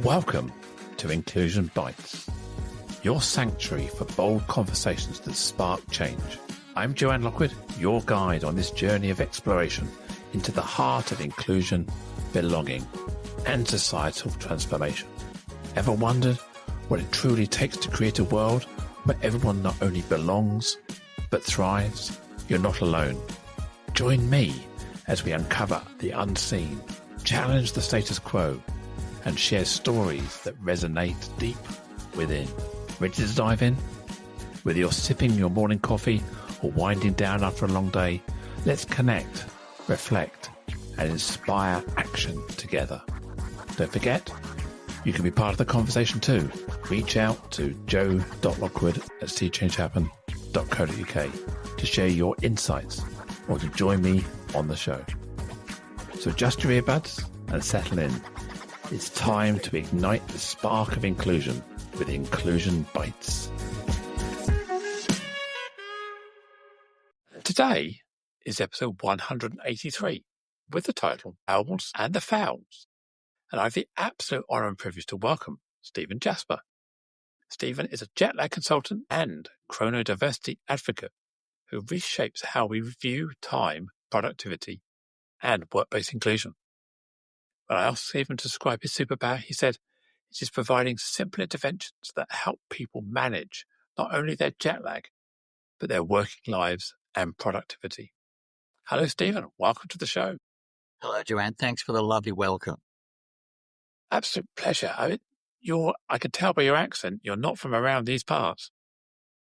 Welcome to Inclusion Bites, your sanctuary for bold conversations that spark change. I'm Joanne Lockwood, your guide on this journey of exploration into the heart of inclusion, belonging, and societal transformation. Ever wondered what it truly takes to create a world where everyone not only belongs, but thrives? You're not alone. Join me as we uncover the unseen, challenge the status quo, and share stories that resonate deep within. Ready to dive in? Whether you're sipping your morning coffee or winding down after a long day, let's connect, reflect, and inspire action together. Don't forget, you can be part of the conversation too. Reach out to joe.lockwood@teachangehappen.co.uk to share your insights or to join me on the show. So adjust your earbuds and settle in. It's time to ignite the spark of inclusion with Inclusion Bites. Today is episode 183 with the title Fowls and the Fowls. And I have the absolute honour and privilege to welcome Stephen Jasper. Stephen is a jet lag consultant and chrono-diversity advocate who reshapes how we view time, productivity, and work-based inclusion. When I asked Stephen to describe his superpower, he said it is providing simple interventions that help people manage not only their jet lag, but their working lives and productivity. Hello, Stephen. Welcome to the show. Hello, Joanne. Thanks for the lovely welcome. Absolute pleasure. I can tell by your accent, you're not from around these parts.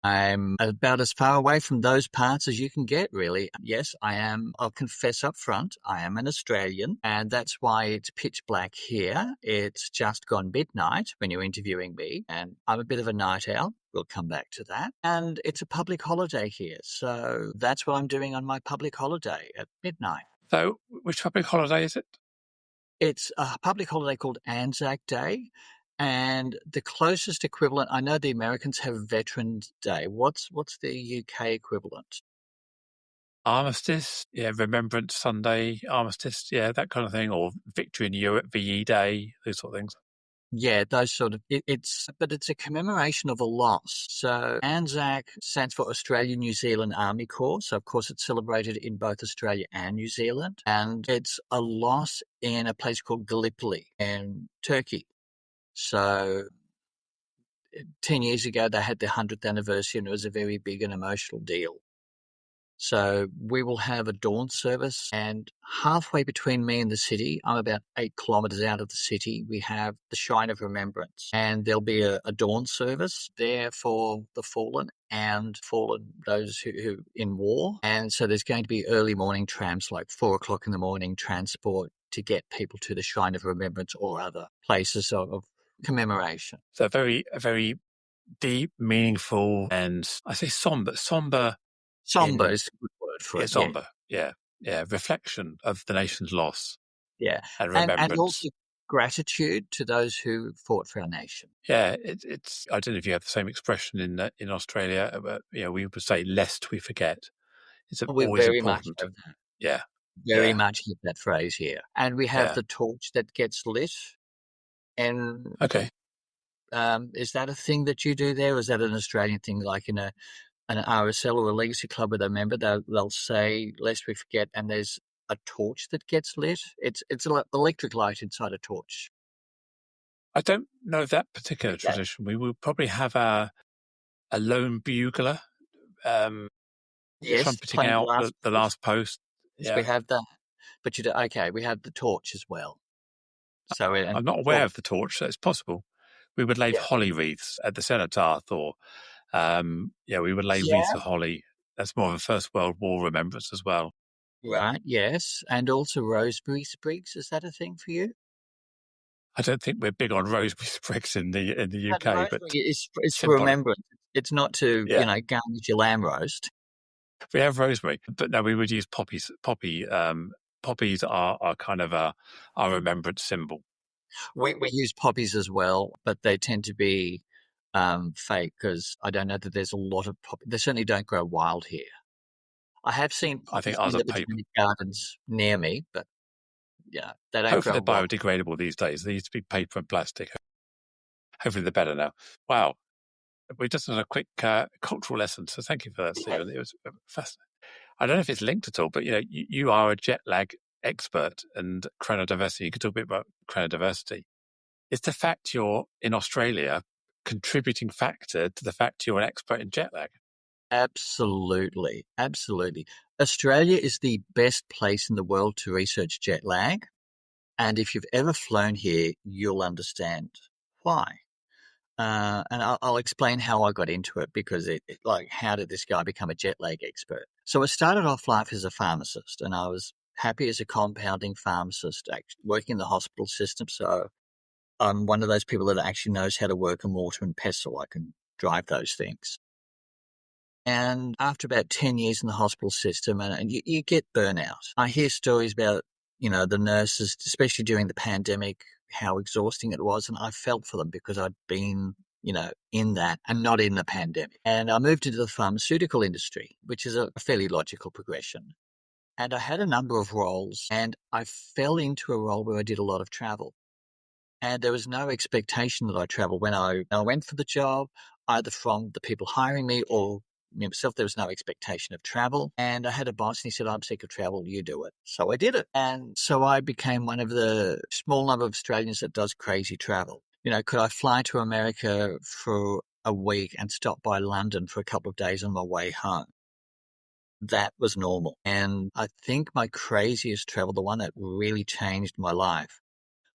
I'm about as far away from those parts as you can get, really. Yes, I am. I'll confess up front, I am an Australian, and that's why it's pitch black here. It's just gone midnight when you're interviewing me, and I'm a bit of a night owl. We'll come back to that. And it's a public holiday here, so that's what I'm doing on my public holiday at midnight. So, which public holiday is it? It's a public holiday called Anzac Day. And the closest equivalent, I know the Americans have Veterans Day. What's the UK equivalent? Armistice, Remembrance Sunday, Armistice, that kind of thing, or Victory in Europe, VE Day, those sort of things. Yeah, those sort of, it's a commemoration of a loss. So Anzac stands for Australia New Zealand Army Corps. So of course it's celebrated in both Australia and New Zealand. And it's a loss in a place called Gallipoli in Turkey. So 10 years ago, they had their 100th anniversary and it was a very big and emotional deal. So we will have a dawn service, and halfway between me and the city, I'm about 8 kilometres out of the city, we have the Shrine of Remembrance. And there'll be a dawn service there for the fallen and those who in war. And so there's going to be early morning trams, like 4 o'clock in the morning transport to get people to the Shrine of Remembrance or other places of commemoration. So a very deep, meaningful, and I say somber. Somber is a good word for it. Somber, yeah. Reflection of the nation's loss. Yeah, and remembrance, and also gratitude to those who fought for our nation. Yeah, it's. I don't know if you have the same expression in Australia. But, we would say, "Lest we forget." It's always very important. Much have that. Yeah, very much have that phrase here, and we have the torch that gets lit. And okay, is that a thing that you do there, or is that an Australian thing, like in an RSL or a legacy club with a member? They'll say, "Lest we forget," and there's a torch that gets lit. It's an electric light inside a torch. I don't know that particular tradition. We will probably have a lone bugler trumpeting out the last post. Yes, we have that. But we have the torch as well. So I'm not aware of the torch, so it's possible. We would lay holly wreaths at the cenotaph, or we would lay wreaths of holly. That's more of a First World War remembrance as well. Right, yes. And also rosemary sprigs. Is that a thing for you? I don't think we're big on rosemary sprigs in the UK, but it's for remembrance. It's not to garnish your lamb roast. We have rosemary, but no, we would use poppies. Poppies are kind of our remembrance symbol. We use poppies as well, but they tend to be fake, because I don't know that there's a lot of poppies. They certainly don't grow wild here. I have seen poppies in the botanic gardens near me, but they don't Hopefully grow they're biodegradable these days. They used to be paper and plastic. hopefully they're better now. Wow. We just had a quick cultural lesson. So thank you for that, Stephen. It was fascinating. I don't know if it's linked at all, but you are a jet lag expert and chrono-diversity. You could talk a bit about chrono-diversity. Is the fact you're in Australia contributing factor to the fact you're an expert in jet lag? Absolutely. Absolutely. Australia is the best place in the world to research jet lag. And if you've ever flown here, you'll understand why. And I'll explain how I got into it, because how did this guy become a jet lag expert? So I started off life as a pharmacist, and I was happy as a compounding pharmacist, working in the hospital system. So I'm one of those people that actually knows how to work a mortar and pestle. I can drive those things. And after about 10 years in the hospital system, and you get burnout. I hear stories about, the nurses, especially during the pandemic, how exhausting it was. And I felt for them because I'd been, in that and not in the pandemic. And I moved into the pharmaceutical industry, which is a fairly logical progression. And I had a number of roles, and I fell into a role where I did a lot of travel. And there was no expectation that I travel. When I went for the job, either from the people hiring me or me myself, there was no expectation of travel. And I had a boss, and he said, "I'm sick of travel, you do it." So I did it. And so I became one of the small number of Australians that does crazy travel. Could I fly to America for a week and stop by London for a couple of days on my way home? That was normal. And I think my craziest travel, the one that really changed my life,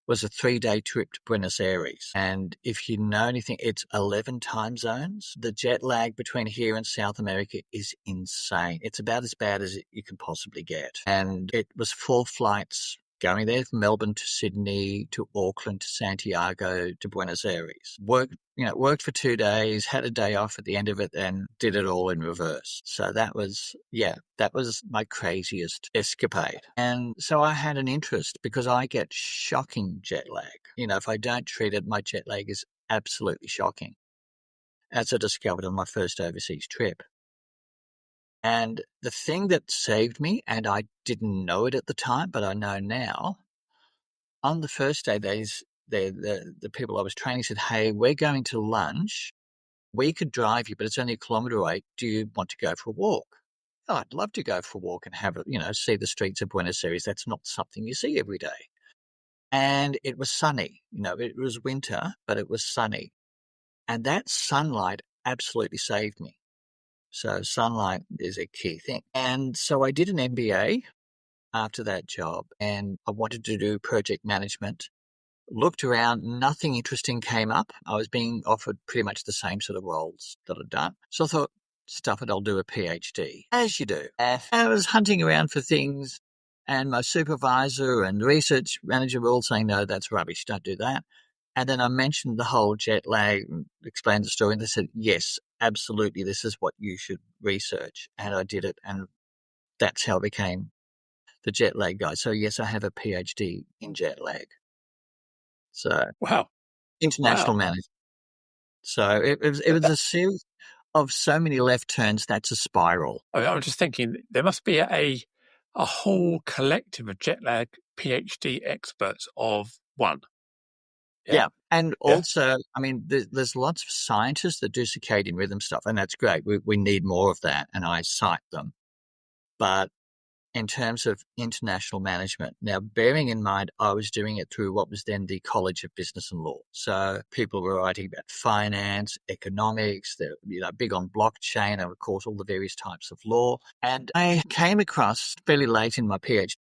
was a 3-day trip to Buenos Aires. And if you know anything, it's 11 time zones. The jet lag between here and South America is insane. It's about as bad as you can possibly get. And it was 4 flights going there from Melbourne to Sydney to Auckland to Santiago to Buenos Aires. Worked for 2 days, had a day off at the end of it, and did it all in reverse. So that was my craziest escapade. And so I had an interest because I get shocking jet lag. If I don't treat it, my jet lag is absolutely shocking, as I discovered on my first overseas trip. And the thing that saved me, and I didn't know it at the time, but I know now, on the first day, the people I was training said, "Hey, we're going to lunch. We could drive you, but it's only a kilometre away. Do you want to go for a walk?" "Oh, I'd love to go for a walk and have see the streets of Buenos Aires. That's not something you see every day." And it was sunny. It was winter, but it was sunny. And that sunlight absolutely saved me. So sunlight is a key thing. And so I did an MBA after that job, and I wanted to do project management. Looked around, nothing interesting came up. I was being offered pretty much the same sort of roles that I'd done. So I thought, stuff it, I'll do a PhD, as you do. And I was hunting around for things, and my supervisor and research manager were all saying, "No, that's rubbish, don't do that." And then I mentioned the whole jet lag and explained the story, and they said, "Yes, absolutely, this is what you should research." And I did it, and that's how I became the jet lag guy. So yes, I have a PhD in jet lag. So Wow. international management. So it was a series of so many left turns. That's a spiral. I'm just thinking there must be a whole collective of jet lag PhD experts of one. Yeah. And also, I mean, there's lots of scientists that do circadian rhythm stuff, and that's great. We need more of that, and I cite them. But in terms of international management, now bearing in mind, I was doing it through what was then the College of Business and Law. So people were writing about finance, economics, they're big on blockchain, and of course all the various types of law. And I came across fairly late in my PhD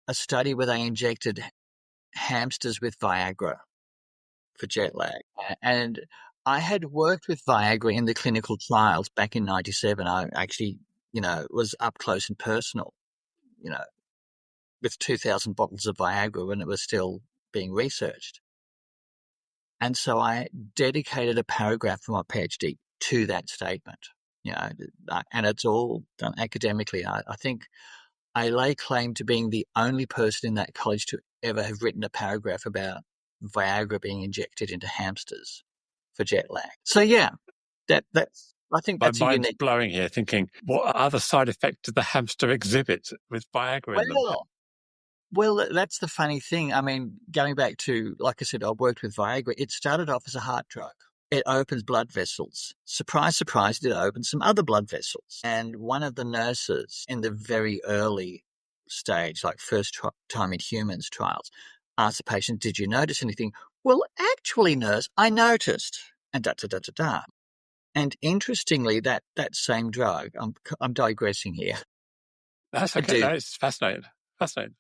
a study where they injected hamsters with Viagra for jet lag. And I had worked with Viagra in the clinical trials back in 97. I actually, was up close and personal, with 2,000 bottles of Viagra when it was still being researched. And so I dedicated a paragraph for my PhD to that statement, and it's all done academically. I think I lay claim to being the only person in that college to ever have written a paragraph about Viagra being injected into hamsters for jet lag. So yeah, that's I think that's my a mind's unique. blowing here, thinking what other side effects did the hamster exhibit with Viagra in them? Well, Well, that's the funny thing. I mean, going back to, like I said, I worked with Viagra. It started off as a heart drug. It opens blood vessels. Surprise, surprise, it opens some other blood vessels. And one of the nurses in the very early stage, like first time in humans trials, asked the patient, "Did you notice anything?" "Well, actually, nurse, I noticed." And da da da da da. And interestingly, that same drug, I'm digressing here. That's I okay. do. No, it's fascinating. Fascinating.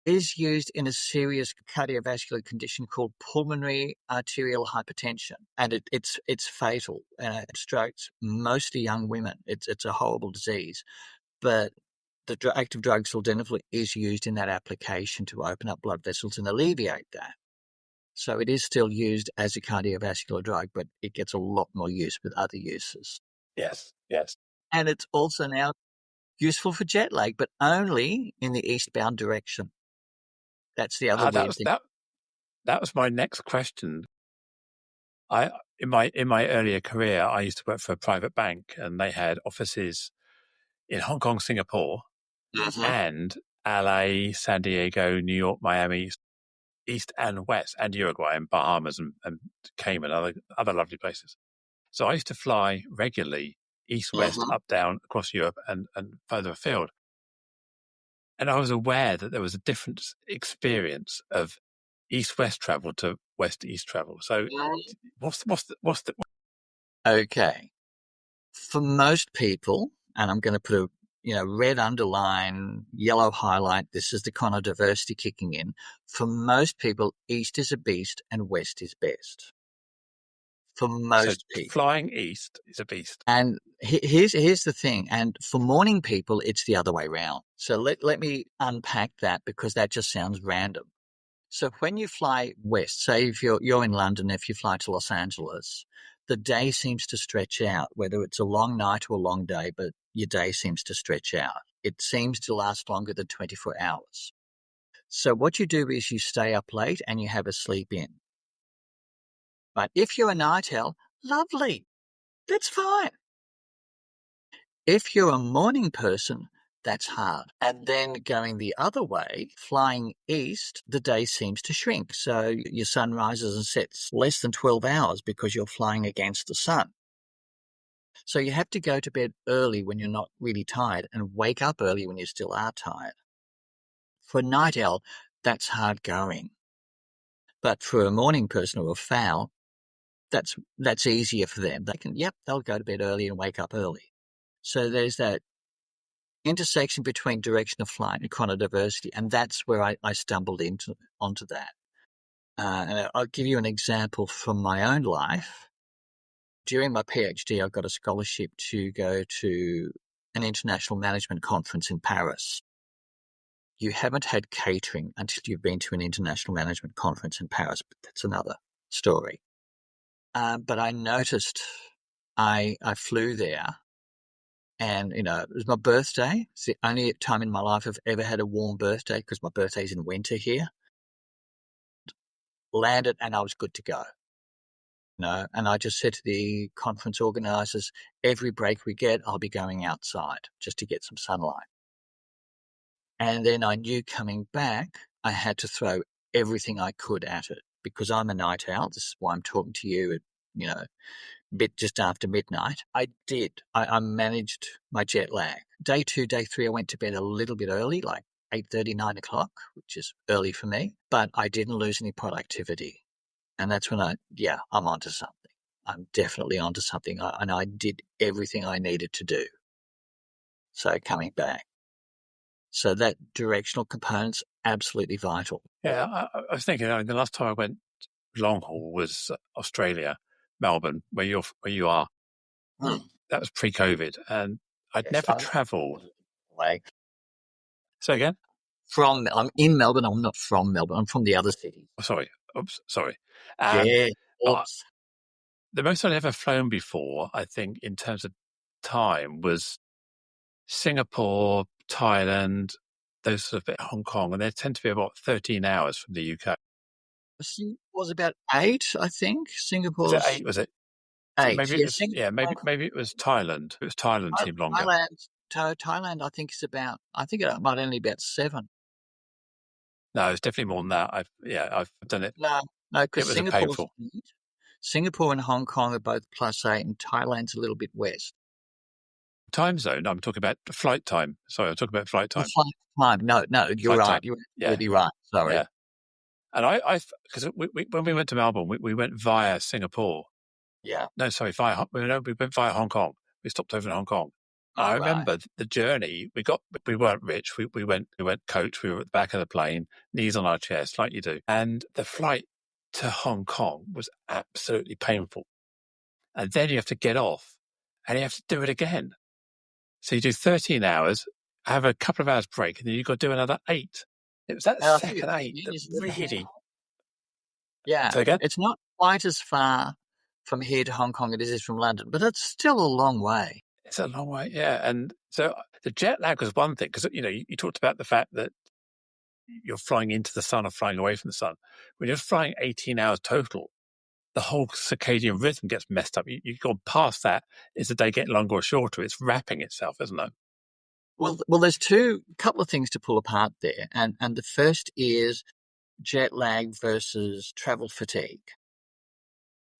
Is used in a serious cardiovascular condition called pulmonary arterial hypertension, and it's fatal. It strokes mostly young women. It's a horrible disease, but the active drug sildenafil is used in that application to open up blood vessels and alleviate that. So it is still used as a cardiovascular drug, but it gets a lot more use with other uses. Yes, yes. And it's also now useful for jet lag, but only in the eastbound direction. That's the other weird thing. That was my next question. In my earlier career, I used to work for a private bank, and they had offices in Hong Kong, Singapore, and LA, San Diego, New York, Miami, East and West, and Uruguay and Bahamas and Cayman, other lovely places. So I used to fly regularly east, west, up, down, across Europe and further afield. And I was aware that there was a different experience of east-west travel to west-east travel. So what's the Okay. For most people, and I'm going to put a red underline, yellow highlight, this is the chrono-diversity kicking in. For most people, east is a beast and west is best. For most people. Flying east is a beast. And here's the thing. And for morning people, it's the other way around. So let me unpack that, because that just sounds random. So when you fly west, say if you're in London, if you fly to Los Angeles, the day seems to stretch out, whether it's a long night or a long day, but your day seems to stretch out. It seems to last longer than 24 hours. So what you do is you stay up late and you have a sleep in. But if you're a night owl, lovely, that's fine. If you're a morning person, that's hard. And then going the other way, flying east, the day seems to shrink. So your sun rises and sets less than 12 hours because you're flying against the sun. So you have to go to bed early when you're not really tired and wake up early when you still are tired. For a night owl, that's hard going. But for a morning person or a fowl, that's easier for them. They'll go to bed early and wake up early. So there's that intersection between direction of flight and chrono-diversity, and that's where I stumbled onto that. And I'll give you an example from my own life. During my PhD, I got a scholarship to go to an international management conference in Paris. You haven't had catering until you've been to an international management conference in Paris, but that's another story. But I noticed I flew there. And, it was my birthday. It's the only time in my life I've ever had a warm birthday, because my birthday's in winter here. Landed and I was good to go. And I just said to the conference organisers, every break we get, I'll be going outside just to get some sunlight. And then I knew coming back, I had to throw everything I could at it, because I'm a night owl. This is why I'm talking to you at, bit just after midnight. I did. I managed my jet lag. Day 2, day 3, I went to bed a little bit early, like 8:30, 9 o'clock, which is early for me, but I didn't lose any productivity. And that's when I'm onto something. I'm definitely onto something. And I did everything I needed to do. So coming back. So that directional component's absolutely vital. Yeah, I was thinking the last time I went long haul was Australia, Melbourne, where you are. That was pre-COVID, and I'd never travelled. Say again? I'm in Melbourne. I'm not from Melbourne. I'm from the other city. Oh, sorry. Oops, sorry. Oops. The most I'd ever flown before, I think, in terms of time, was Singapore, Thailand, those sort of bit, Hong Kong, and they tend to be about 13 hours from the UK. Was about 8, I think. Singapore Was it 8? Was it? 8. Maybe maybe it was Thailand. It was Thailand seemed longer. Thailand, I think it's about. I think it might only be about 7. No, it's definitely more than that. I've done it. No, It because was a painful Singapore and Hong Kong are both +8, and Thailand's a little bit west. time zone. No, I'm talking about flight time. Sorry, I'm talking about flight The time. flight time. No, you're Flight right. time. You're Yeah, absolutely right. Sorry. yeah. And because when we went to Melbourne, we went via Singapore. Yeah. No, sorry, we went via Hong Kong. We stopped over in Hong Kong. I All right. remember the journey. We weren't rich. We went coach. We were at the back of the plane, knees on our chest, like you do. And the flight to Hong Kong was absolutely painful. And then you have to get off, and you have to do it again. So you do 13 hours, have a couple of hours break, and then you've got to do another 8. It was that second 8 that really. Yeah, So again, it's not quite as far from here to Hong Kong as it is from London, but it's still a long way. it's a long way, yeah. And so the jet lag was one thing, because you talked about the fact that you're flying into the sun or flying away from the sun. When you're flying 18 hours total, the whole circadian rhythm gets messed up. You've gone past that. Is the day getting longer or shorter? It's wrapping itself, isn't it? Well, there's couple of things to pull apart there, and the first is jet lag versus travel fatigue.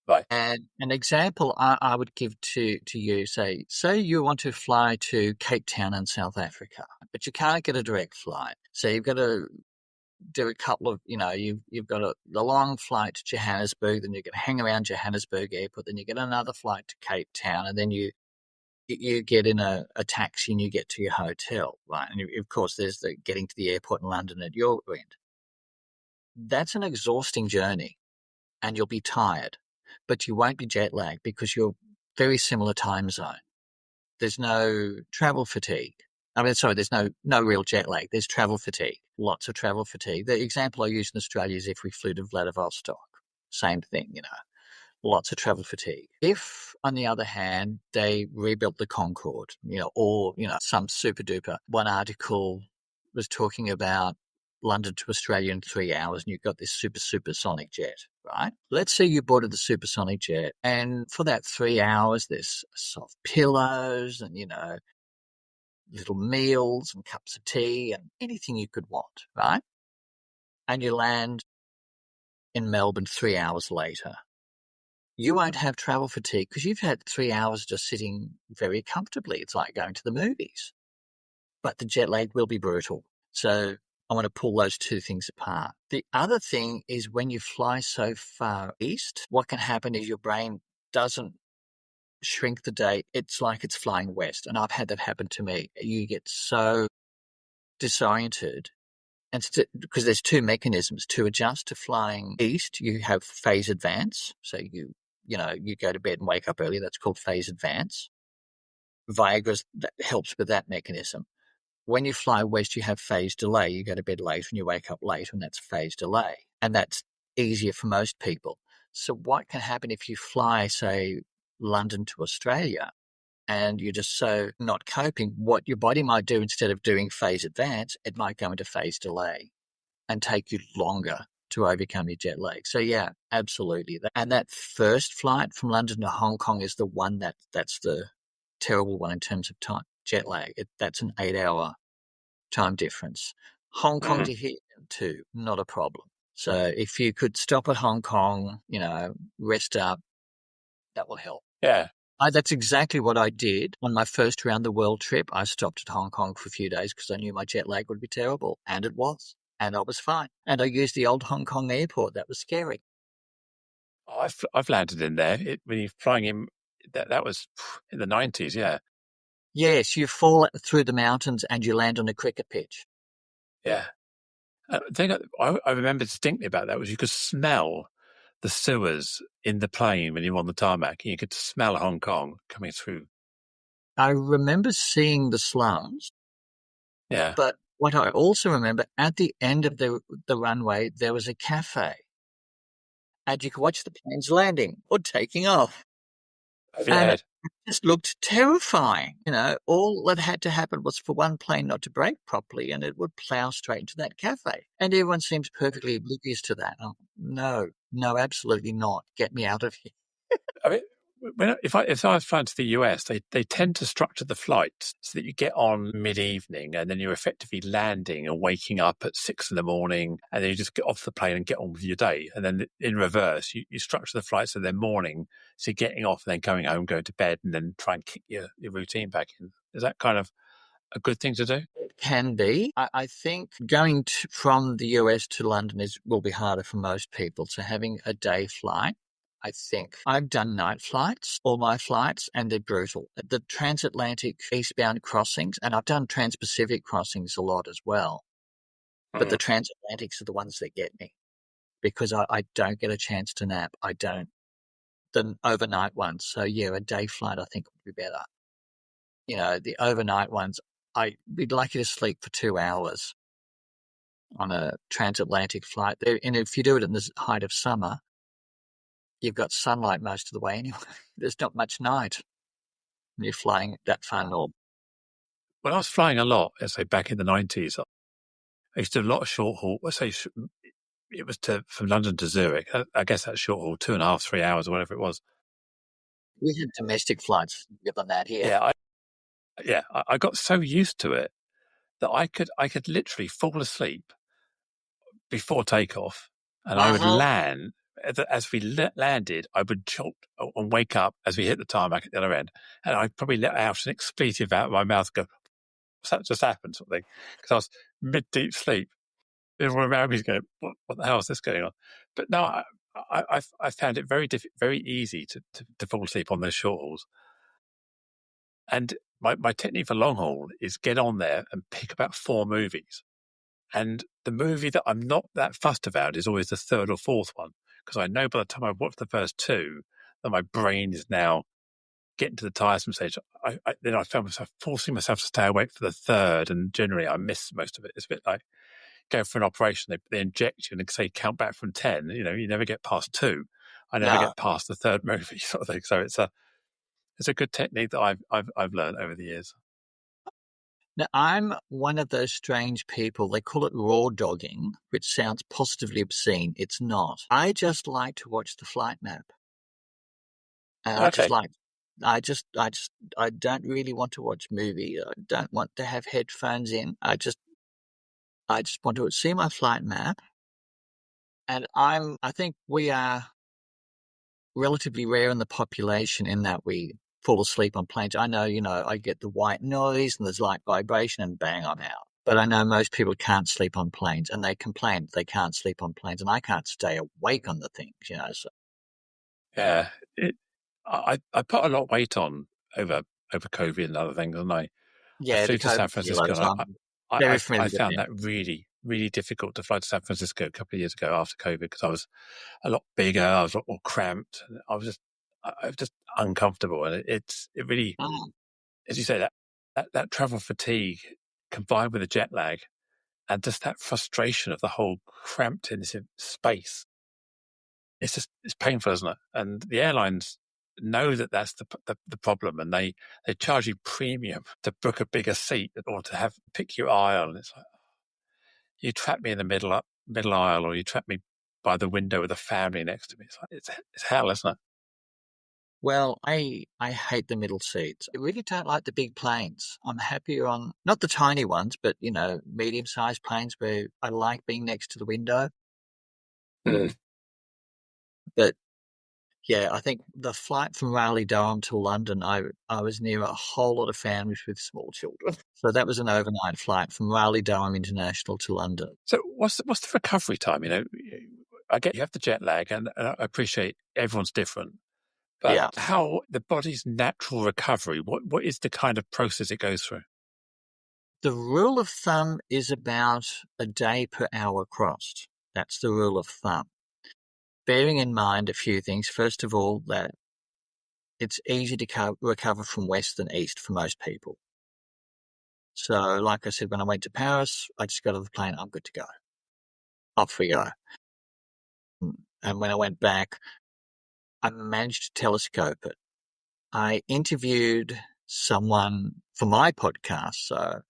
Right. And an example I would give to you, say you want to fly to Cape Town in South Africa, but you can't get a direct flight. So you've got to do a couple of, you've got the long flight to Johannesburg, then you're going to hang around Johannesburg airport, then you get another flight to Cape Town, and then you get in a taxi and you get to your hotel, right? And of course, there's the getting to the airport in London at your end. That's an exhausting journey, and you'll be tired, but you won't be jet lagged because you're very similar time zone. There's no travel fatigue. There's no real jet lag. There's travel fatigue, lots of travel fatigue. The example I use in Australia is if we flew to Vladivostok, same thing, lots of travel fatigue. If, on the other hand, they rebuilt the Concorde, or, some super duper, one article was talking about London to Australia in 3 hours, and you've got this supersonic jet, right? Let's say you boarded the supersonic jet, and for that 3 hours, there's soft pillows and, little meals and cups of tea and anything you could want, right? And you land in Melbourne 3 hours later. You won't have travel fatigue because you've had 3 hours just sitting very comfortably. It's like going to the movies. But the jet lag will be brutal. So I want to pull those two things apart. The other thing is when you fly so far east, what can happen is your brain doesn't shrink the date. It's like it's flying west. And I've had that happen to me. You get so disoriented. And because there's two mechanisms to adjust to flying east, you have phase advance. So you go to bed and wake up early. That's called phase advance. Viagra that helps with that mechanism. When you fly west, you have phase delay. You go to bed late and you wake up late, and that's phase delay. And that's easier for most people. So what can happen if you fly, say, London to Australia, and you're just so not coping? What your body might do, instead of doing phase advance, it might go into phase delay and take you longer to overcome your jet lag. So yeah, absolutely. And that first flight from London to Hong Kong is the one that's the terrible one in terms of time, jet lag. That's an 8-hour time difference. Hong Kong to here too, not a problem. So if you could stop at Hong Kong, rest up, that will help. Yeah. That's exactly what I did on my first round the world trip. I stopped at Hong Kong for a few days because I knew my jet lag would be terrible, and it was. And I was fine. And I used the old Hong Kong airport. That was scary. Oh, I've landed in there. When you're flying in, that was in the 90s, yeah. Yes, you fall through the mountains and you land on a cricket pitch. Yeah. The thing I remember distinctly about that was you could smell the sewers in the plane when you're on the tarmac. And you could smell Hong Kong coming through. I remember seeing the slums. Yeah. But what I also remember, at the end of the runway, there was a cafe. And you could watch the planes landing or taking off. Yeah. And it just looked terrifying. All that had to happen was for one plane not to brake properly, and it would plow straight into that cafe. And everyone seems perfectly oblivious to that. Oh, no, absolutely not. Get me out of here. I mean, if I was flying to the US, they tend to structure the flights so that you get on mid-evening and then you're effectively landing and waking up at 6 in the morning, and then you just get off the plane and get on with your day. And then in reverse, you structure the flights so they're morning, so you're getting off and then going home, going to bed, and then try and kick your routine back in. Is that kind of a good thing to do? It can be. I think going from the US to London will be harder for most people. So having a day flight, I think. I've done night flights, all my flights, and they're brutal. The transatlantic eastbound crossings, and I've done trans-Pacific crossings a lot as well. But the transatlantics are the ones that get me because I don't get a chance to nap. I don't. The overnight ones. So yeah, a day flight I think would be better. The overnight ones, I'd be lucky to sleep for 2 hours on a transatlantic flight. And if you do it in the height of summer, you've got sunlight most of the way anyway. There's not much night when you're flying that far north. When I was flying a lot, let's say back in the 90s, I used to do a lot of short haul. Let's say it was from London to Zurich. I guess that's short haul, 2.5, 3 hours or whatever it was. We had domestic flights than that here. Yeah, I got so used to it that I could literally fall asleep before takeoff, and I would land. As we landed, I would jolt and wake up as we hit the tarmac at the other end, and I'd probably let out an expletive out of my mouth, go, "What's that just happened?" sort of thing, because I was mid-deep sleep. Everyone around me is going, "What the hell is this going on?" But no, I found it very easy to fall asleep on those short hauls. And my technique for long haul is get on there and pick about 4 movies. And the movie that I'm not that fussed about is always the third or fourth one, because I know by the time I've watched the first 2 that my brain is now getting to the tiresome stage. Then I found myself forcing myself to stay awake for the third, and generally I miss most of it. It's a bit like going for an operation. They inject you and say count back from 10. You never get past 2. I never get past the third movie, sort of thing. So it's a good technique that I've learned over the years. Now, I'm one of those strange people. They call it raw dogging, which sounds positively obscene. It's not. I just like to watch the flight map. And I don't really want to watch movie. I don't want to have headphones in. I just want to see my flight map. And I think we are relatively rare in the population in that we fall asleep on planes. I know, I get the white noise and there's light vibration and bang, I'm out. But I know most people can't sleep on planes, and they complain they can't sleep on planes, and I can't stay awake on the things, So. Yeah, I put a lot of weight on over COVID and other things, and I flew to San Francisco. I found that really, really difficult to fly to San Francisco a couple of years ago after COVID, because I was a lot bigger, I was a lot more cramped, and I was just uncomfortable. And it really, as you say, that travel fatigue combined with the jet lag and just that frustration of the whole cramped in this space. It's painful, isn't it? And the airlines know that that's the problem, and they charge you premium to book a bigger seat or to pick your aisle. And it's like, you trap me in the middle aisle, or you trap me by the window with a family next to me. It's hell, isn't it? Well, I hate the middle seats. I really don't like the big planes. I'm happier on, not the tiny ones, but, medium-sized planes where I like being next to the window. But, yeah, I think the flight from Raleigh-Durham to London, I was near a whole lot of families with small children. So that was an overnight flight from Raleigh-Durham International to London. So what's the recovery time? I get you have the jet lag, and I appreciate everyone's different. But how the body's natural recovery, what is the kind of process it goes through? The rule of thumb is about a day per hour crossed. That's the rule of thumb. Bearing in mind a few things. First of all, that it's easy to recover from west than east for most people. So, like I said, when I went to Paris, I just got off the plane, I'm good to go. Off we go. And when I went back, I managed to telescope it. I interviewed someone for my podcast, so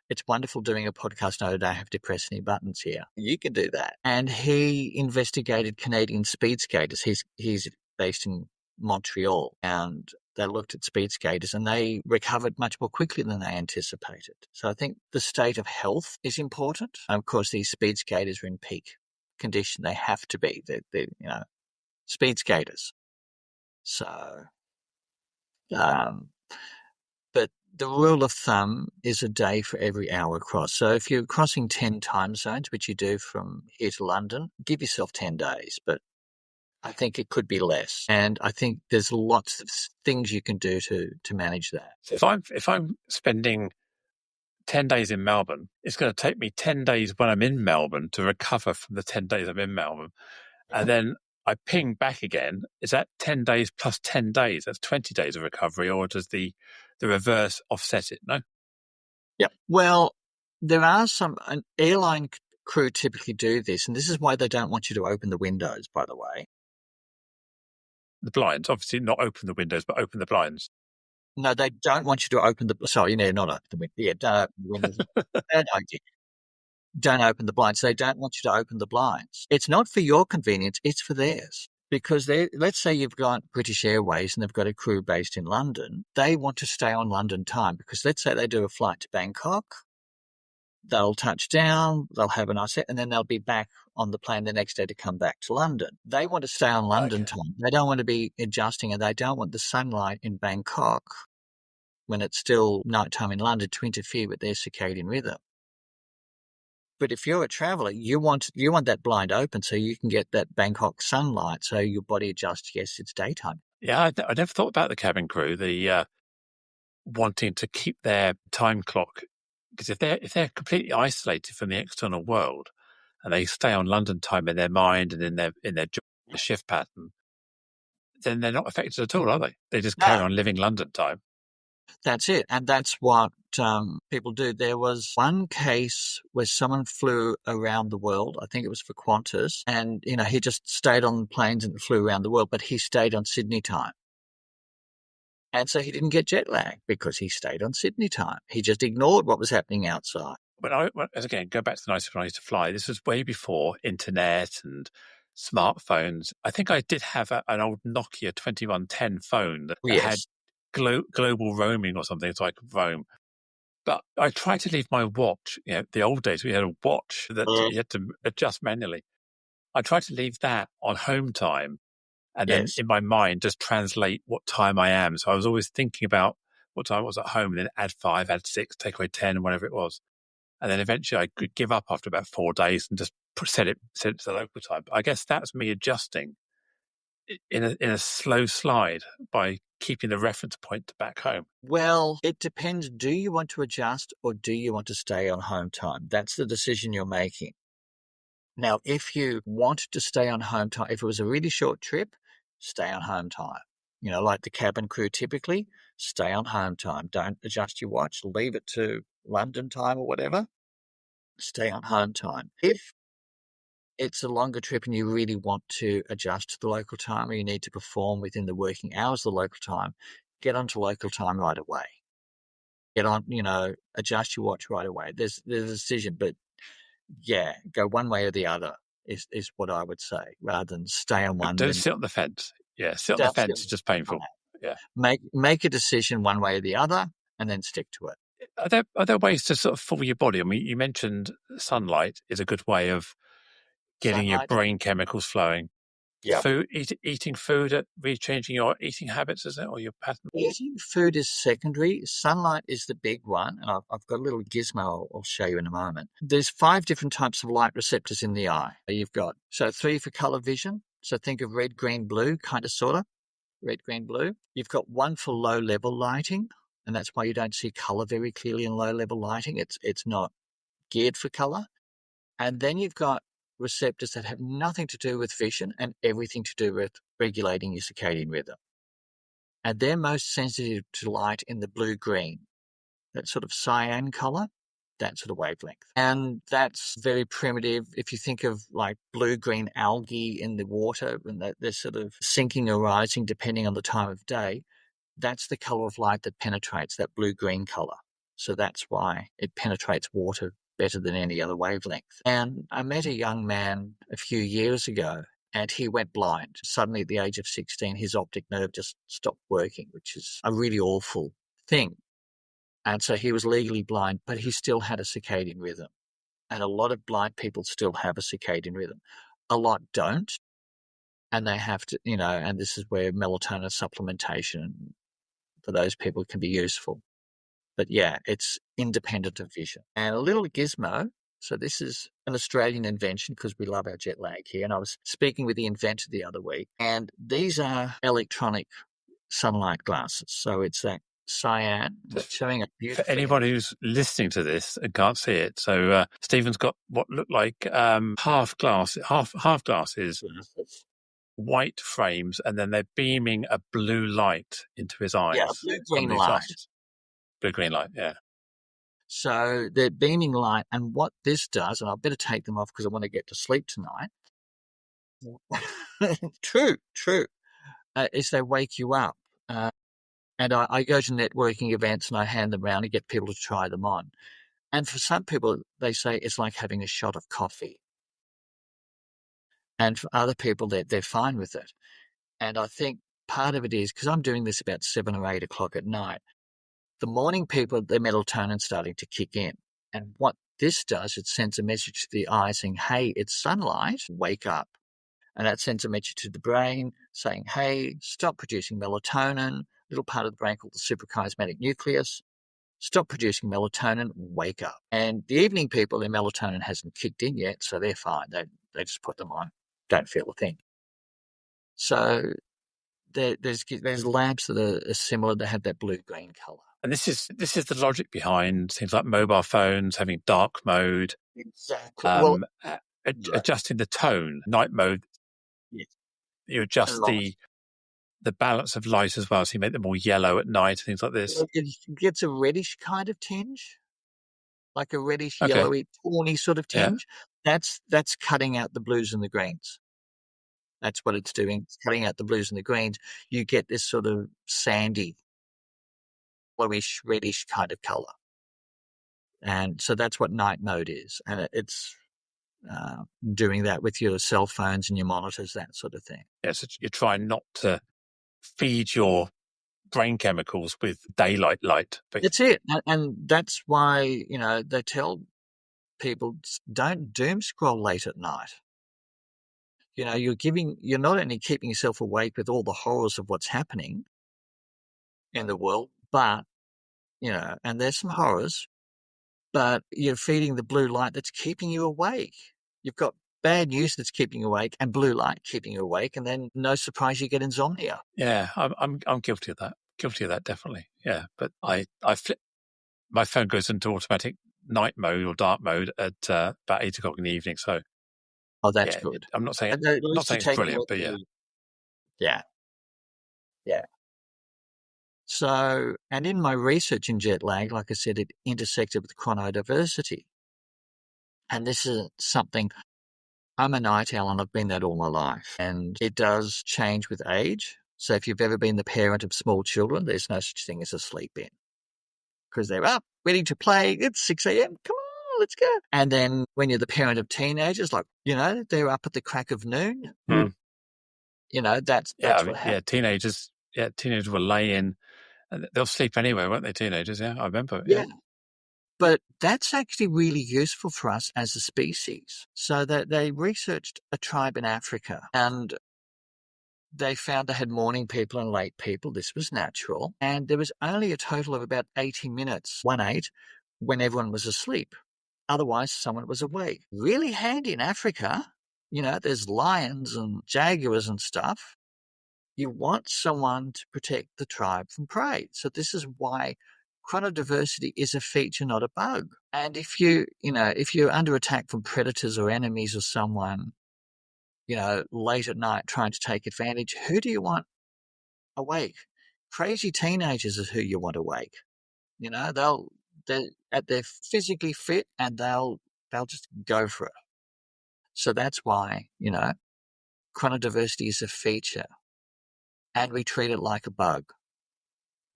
it's wonderful doing a podcast. No, I don't have to press any buttons here. You can do that. And he investigated Canadian speed skaters. He's based in Montreal, and they looked at speed skaters and they recovered much more quickly than they anticipated. So I think the state of health is important. And of course, these speed skaters are in peak condition. They have to be. They're speed skaters. So, but the rule of thumb is a day for every hour across. So if you're crossing 10 time zones, which you do from here to London, give yourself 10 days. But I think it could be less. And I think there's lots of things you can do to manage that. So if I'm spending 10 days in Melbourne, it's going to take me 10 days when I'm in Melbourne to recover from the 10 days I'm in Melbourne. And then I ping back again. Is that 10 days plus 10 days? That's 20 days of recovery, or does the reverse offset it? No? Yeah. Well, there are an airline crew typically do this, and this is why they don't want you to open the windows, by the way. The blinds, obviously not open the windows, but open the blinds. No, they don't want you to open the, sorry, not open the window. Yeah, don't open the windows. Don't open the blinds. They don't want you to open the blinds. It's not for your convenience, it's for theirs. Because let's say you've got British Airways and they've got a crew based in London. They want to stay on London time because let's say they do a flight to Bangkok. They'll touch down, they'll have a nice set, and then they'll be back on the plane the next day to come back to London. They want to stay on London time. They don't want to be adjusting, and they don't want the sunlight in Bangkok when it's still nighttime in London to interfere with their circadian rhythm. But if you're a traveller, you want that blind open so you can get that Bangkok sunlight so your body adjusts, yes, it's daytime. Yeah, I never thought about the cabin crew, the wanting to keep their time clock, because if they're completely isolated from the external world and they stay on London time in their mind and in their shift pattern, then they're not affected at all, are they? They just carry on living London time. That's it. And that's what people do. There was one case where someone flew around the world. I think it was for Qantas. And, he just stayed on planes and flew around the world, but he stayed on Sydney time. And so he didn't get jet lag because he stayed on Sydney time. He just ignored what was happening outside. But again, go back to the night when I used to fly. This was way before internet and smartphones. I think I did have an old Nokia 2110 phone that had global roaming or something, so I could roam. But I tried to leave my watch. The old days we had a watch that you had to adjust manually. I tried to leave that on home time, and then in my mind just translate what time I am. So I was always thinking about what time I was at home, and then add 5, add 6, take away 10, whatever it was. And then eventually I could give up after about 4 days and just set it to the local time. But I guess that's me adjusting in a slow slide by keeping the reference point to back home. Well, it depends. Do you want to adjust or do you want to stay on home time? That's the decision you're making. Now, if you want to stay on home time, if it was a really short trip, stay on home time. Like the cabin crew typically, stay on home time. Don't adjust your watch. Leave it to London time or whatever. Stay on home time. If it's a longer trip and you really want to adjust to the local time or you need to perform within the working hours of the local time, get onto local time right away. Get on, adjust your watch right away. There's a decision, but yeah, go one way or the other is what I would say, rather than stay on one. Don't sit on the fence. Yeah, sit on the fence is just painful. Yeah. Make a decision one way or the other and then stick to it. Are there ways to sort of fool your body? I mean, you mentioned sunlight is a good way of getting your brain chemicals flowing. Yeah. Eating food, changing your eating habits, is it, or your pattern? Eating food is secondary. Sunlight is the big one, and I've got a little gizmo I'll show you in a moment. There's 5 different types of light receptors in the eye. You've got 3 for color vision. So think of red, green, blue, kind of, sort of. Red, green, blue. You've got 1 for low-level lighting, and that's why you don't see color very clearly in low-level lighting. It's not geared for color. And then you've got receptors that have nothing to do with vision and everything to do with regulating your circadian rhythm. And they're most sensitive to light in the blue-green, that sort of cyan color, that sort of wavelength. And that's very primitive. If you think of like blue-green algae in the water and they're sort of sinking or rising depending on the time of day, that's the color of light that penetrates, that blue-green color. So that's why it penetrates water better than any other wavelength. And I met a young man a few years ago and he went blind. Suddenly, at the age of 16, his optic nerve just stopped working, which is a really awful thing. And so he was legally blind, but he still had a circadian rhythm. And a lot of blind people still have a circadian rhythm. A lot don't. And they have to, and this is where melatonin supplementation for those people can be useful. But yeah, it's independent of vision. And a little gizmo. So this is an Australian invention because we love our jet lag here. And I was speaking with the inventor the other week, and these are electronic sunlight glasses. So it's that cyan, showing a beautiful. For anybody who's listening to this and can't see it, so Stephen's got what look like half glasses, white frames, and then they're beaming a blue light into his eyes. Yeah, blue-green light. Blue-green light, yeah. So they're beaming light, and what this does, and I better take them off because I want to get to sleep tonight. True. Is they wake you up. And I go to networking events and I hand them around and get people to try them on. And for some people, they say it's like having a shot of coffee. And for other people, they're fine with it. And I think part of it is because I'm doing this about 7 or 8 o'clock at night. The morning people, their melatonin's starting to kick in. And what this does, it sends a message to the eye saying, hey, it's sunlight, wake up. And that sends a message to the brain saying, hey, stop producing melatonin, little part of the brain called the suprachiasmatic nucleus. Stop producing melatonin, wake up. And the evening people, their melatonin hasn't kicked in yet, so they're fine. They just put them on, don't feel a thing. So there's labs that are similar. They have that blue-green colour. And this is the logic behind things like mobile phones having dark mode. Exactly. Adjusting the tone, night mode. Yes. You adjust the balance of light as well, so you make them more yellow at night, things like this. It gets a reddish kind of tinge, like a reddish, yellowy, tawny sort of tinge. Yeah. That's cutting out the blues and the greens. That's what it's doing. It's cutting out the blues and the greens. You get this sort of sandy, bluish, reddish kind of colour. And so that's what night mode is. And it's doing that with your cell phones and your monitors, that sort of thing. Yeah, so you're trying not to feed your brain chemicals with daylight light. That's it. And that's why, they tell people don't doom scroll late at night. You're not only keeping yourself awake with all the horrors of what's happening in the world, but, and there's some horrors, but you're feeding the blue light that's keeping you awake. You've got bad news that's keeping you awake and blue light keeping you awake, and then no surprise you get insomnia. Yeah, I'm guilty of that. Guilty of that, definitely. Yeah, but I flip. My phone goes into automatic night mode or dark mode at about 8 o'clock in the evening. So, that's good. I'm not saying it's brilliant, but yeah. Yeah. So, and in my research in jet lag, like I said, it intersected with chrono-diversity. And this is something, I'm a night owl and I've been that all my life. And it does change with age. So if you've ever been the parent of small children, there's no such thing as a sleep in. Because they're up, ready to play. It's 6 a.m. Come on, let's go. And then when you're the parent of teenagers, like, they're up at the crack of noon. Mm. That's what happens. Teenagers will lay in. And they'll sleep anyway, won't they, teenagers? Yeah, I remember. Yeah. But that's actually really useful for us as a species. So that they researched a tribe in Africa and they found they had morning people and late people. This was natural. And there was only a total of about 80 minutes, 1/8, when everyone was asleep. Otherwise, someone was awake. Really handy in Africa. There's lions and jaguars and stuff. You want someone to protect the tribe from prey. So this is why chrono-diversity is a feature, not a bug. And if you're under attack from predators or enemies or someone, late at night trying to take advantage, who do you want awake? Crazy teenagers is who you want awake. They're physically fit and they'll just go for it. So that's why, chrono-diversity is a feature and we treat it like a bug.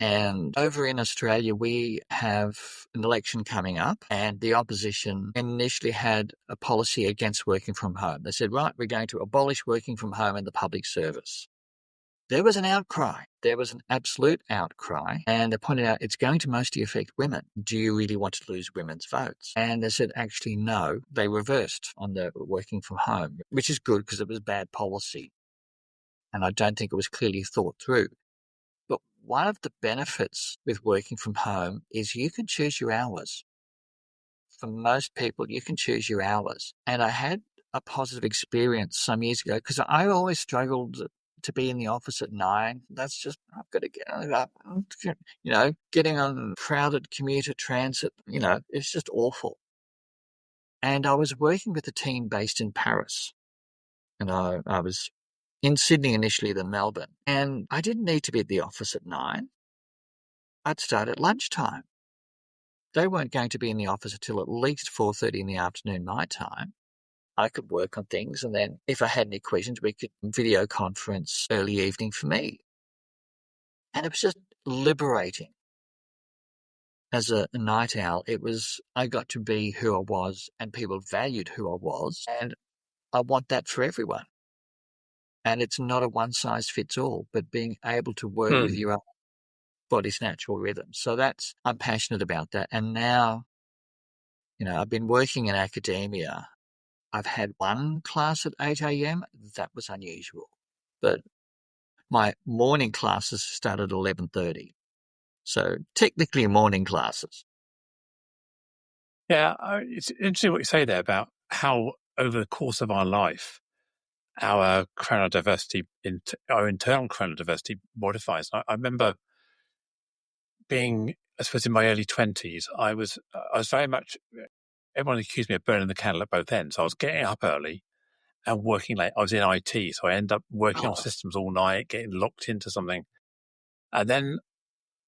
And over in Australia, we have an election coming up, and the opposition initially had a policy against working from home. They said, right, we're going to abolish working from home in the public service. There was an outcry. There was an absolute outcry. And they pointed out it's going to mostly affect women. Do you really want to lose women's votes? And they said, actually, no. They reversed on the working from home, which is good because it was bad policy. And I don't think it was clearly thought through. But one of the benefits with working from home is you can choose your hours. For most people, you can choose your hours. And I had a positive experience some years ago because I always struggled to be in the office at 9. That's just, I've got to get up, getting on crowded commuter transit, it's just awful. And I was working with a team based in Paris. And I was in Sydney initially, then Melbourne. And I didn't need to be at the office at 9. I'd start at lunchtime. They weren't going to be in the office until at least 4:30 in the afternoon my time. I could work on things, and then if I had any questions, we could video conference early evening for me. And it was just liberating. As a night owl, I got to be who I was, and people valued who I was, and I want that for everyone. And it's not a one-size-fits-all, but being able to work with your own body's natural rhythm. So I'm passionate about that. And now, I've been working in academia. I've had one class at 8 a.m. That was unusual. But my morning classes start at 11:30. So technically morning classes. Yeah, it's interesting what you say there about how over the course of our life, our chrono-diversity, our internal chrono-diversity modifies. I remember being, I suppose, in my early 20s, I was very much, everyone accused me of burning the candle at both ends. I was getting up early and working late. I was in IT, so I ended up working on systems all night, getting locked into something. And then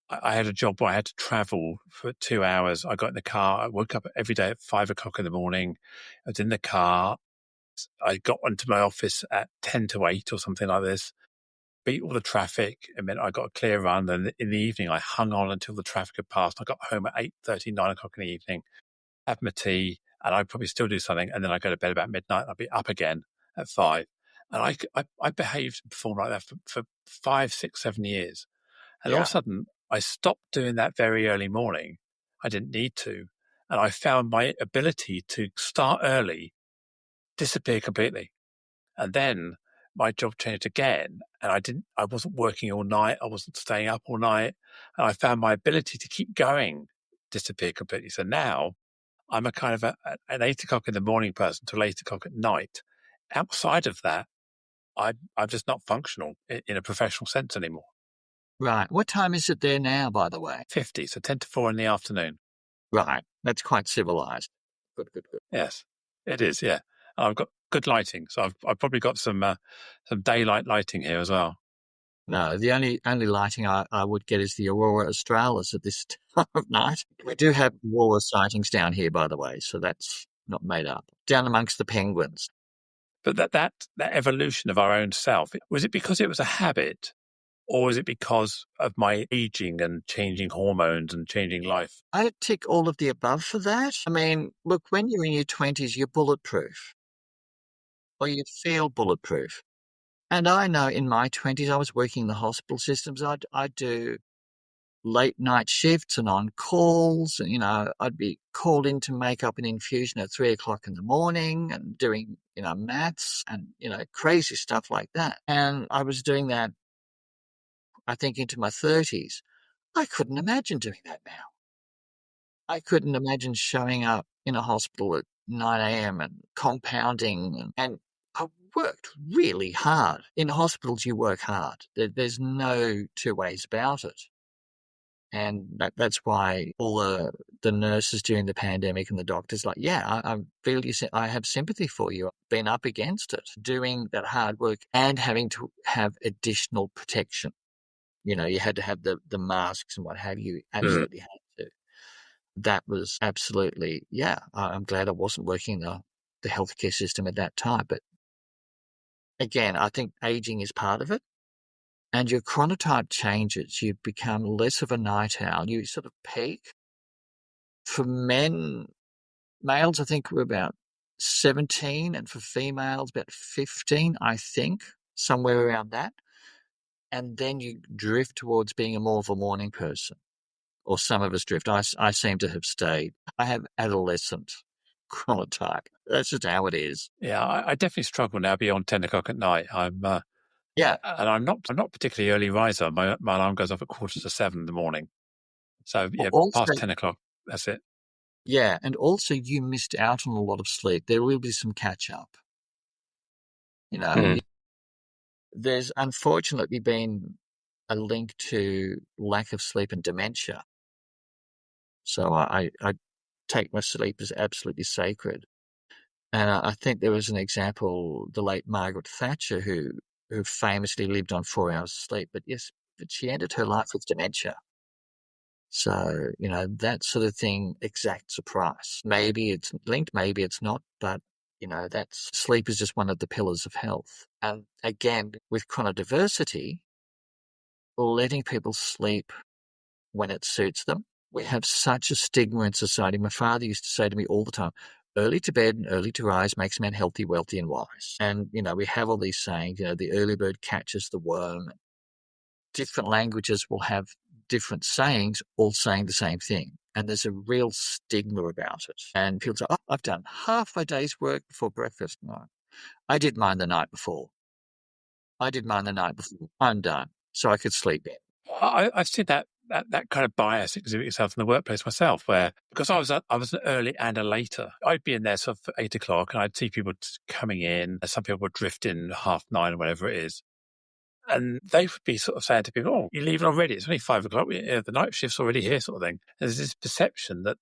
I had a job where I had to travel for 2 hours. I got in the car. I woke up every day at 5 o'clock in the morning. I was in the car. I got into my office at 10 to 8 or something like this, beat all the traffic. It meant I got a clear run. Then in the evening, I hung on until the traffic had passed. I got home at 8:30, 9 o'clock in the evening, have my tea, and I'd probably still do something. And then I'd go to bed about midnight. I'd be up again at 5. And I behaved and performed like that for 5, 6, 7 years. And all of a sudden, I stopped doing that very early morning. I didn't need to. And I found my ability to start early disappear completely. And then my job changed again. And I wasn't working all night. I wasn't staying up all night. And I found my ability to keep going disappear completely. So now I'm a kind of an 8 o'clock in the morning person till 8 o'clock at night. Outside of that, I'm just not functional in a professional sense anymore. Right. What time is it there now, by the way? 50, so 10 to 4 in the afternoon. Right. That's quite civilized. Good. Yes, it is, yeah. I've got good lighting, so I've probably got some daylight lighting here as well. No, the only lighting I would get is the aurora australis at this time of night. We do have aurora sightings down here, by the way, so that's not made up. Down amongst the penguins. But that evolution of our own self, was it because it was a habit? Or is it because of my aging and changing hormones and changing life? I tick all of the above for that. I mean, look, when you're in your 20s, you're bulletproof. Or you feel bulletproof. And I know in my 20s, I was working in the hospital systems. I'd do late night shifts and on calls. And, I'd be called in to make up an infusion at 3 o'clock in the morning and doing, maths and, crazy stuff like that. And I was doing that, I think, into my 30s. I couldn't imagine doing that now. I couldn't imagine showing up in a hospital at 9 a.m. and compounding. And I worked really hard. In hospitals, you work hard. There's no two ways about it. And that's why all the nurses during the pandemic and the doctors I have sympathy for you. I've been up against it, doing that hard work and having to have additional protection. You had to have the masks and what have you. Absolutely had to. That was absolutely, I'm glad I wasn't working in the healthcare system at that time. But again, I think aging is part of it. and your chronotype changes. You become less of a night owl. You sort of peak. For males, I think we're about 17, and for females, about 15, I think, somewhere around that. And then you drift towards being more of a morning person, or some of us drift. I seem to have stayed. I have adolescent chronotype. That's just how it is. Yeah, I definitely struggle now beyond 10 o'clock at night. Yeah. And I'm not particularly early riser. My alarm goes off at 7:15 in the morning. So yeah, Also, past 10 o'clock, that's it. yeah, and also you missed out on a lot of sleep. There will be some catch up. There's unfortunately been a link to lack of sleep and dementia. So I take my sleep as absolutely sacred. And I think there was an example, the late Margaret Thatcher, who famously lived on 4 hours of sleep, but she ended her life with dementia. So, that sort of thing exacts a price. Maybe it's linked, maybe it's not, but that's sleep is just one of the pillars of health. And again, with chrono-diversity, letting people sleep when it suits them. We have such a stigma in society. My father used to say to me all the time, early to bed and early to rise makes man healthy, wealthy, and wise. And, we have all these sayings, the early bird catches the worm. Different languages will have different sayings, all saying the same thing. And there's a real stigma about it. And people say, I've done half a day's work before breakfast. No, I did mine the night before. I'm done. So I could sleep in. I've seen that kind of bias exhibit itself in the workplace myself, where because I was an early and a later, I'd be in there sort of 8 o'clock, and I'd see people coming in. Some people would drift in 9:30 or whatever it is, and they would be sort of saying to people, "Oh, you're leaving already? It's only 5 o'clock. The night shift's already here," sort of thing. There's this perception that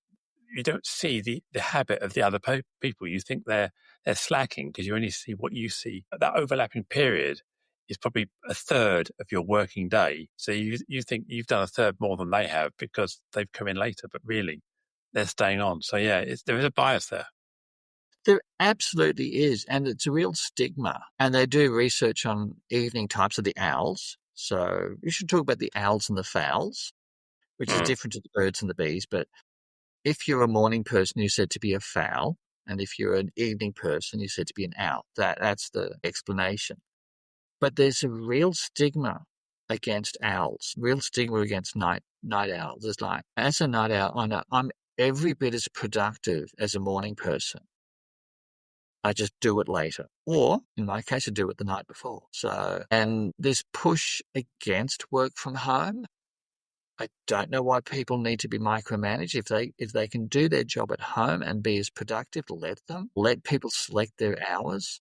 you don't see the habit of the other people. You think they're slacking because you only see what you see. That overlapping period is probably a third of your working day. So you think you've done a third more than they have because they've come in later, but really they're staying on. So yeah, there is a bias there. There absolutely is, and it's a real stigma. And they do research on evening types of the owls. So you should talk about the owls and the fowls, which is different to the birds and the bees. But if you're a morning person, you're said to be a fowl. And if you're an evening person, you're said to be an owl. That's the explanation. But there's a real stigma against owls, real stigma against night owls. It's like, as a night owl, I know I'm every bit as productive as a morning person. I just do it later. Or, in my case, I do it the night before. So, and this push against work from home, I don't know why people need to be micromanaged. If they can do their job at home and be as productive, let them. Let people select their hours.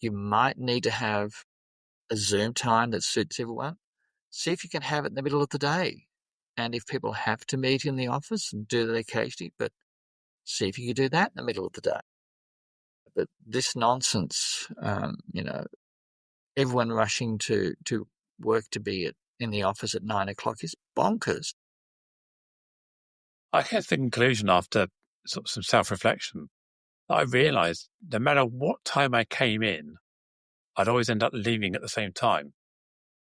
You might need to have a Zoom time that suits everyone. See if you can have it in the middle of the day. And if people have to meet in the office, and do that occasionally, but see if you can do that in the middle of the day. But this nonsense, everyone rushing to work to be in the office at 9 o'clock is bonkers. I came to the conclusion after sort of some self-reflection that I realised no matter what time I came in, I'd always end up leaving at the same time,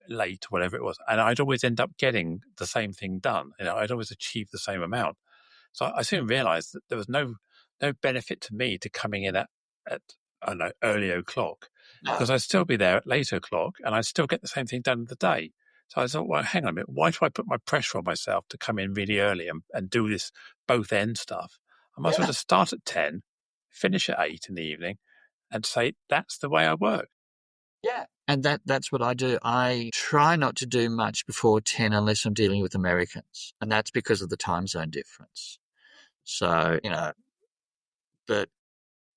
late, whatever it was. And I'd always end up getting the same thing done. I'd always achieve the same amount. So I soon realised that there was no benefit to me to coming in at I don't know, early o'clock, because I'd still be there at late o'clock and I'd still get the same thing done in the day. So I thought, well, hang on a minute, why do I put my pressure on myself to come in really early and do this both end stuff? I might as well just start at 10, finish at 8 in the evening, and say that's the way I work. Yeah. And that's what I do. I try not to do much before 10 unless I'm dealing with Americans. And that's because of the time zone difference. So, but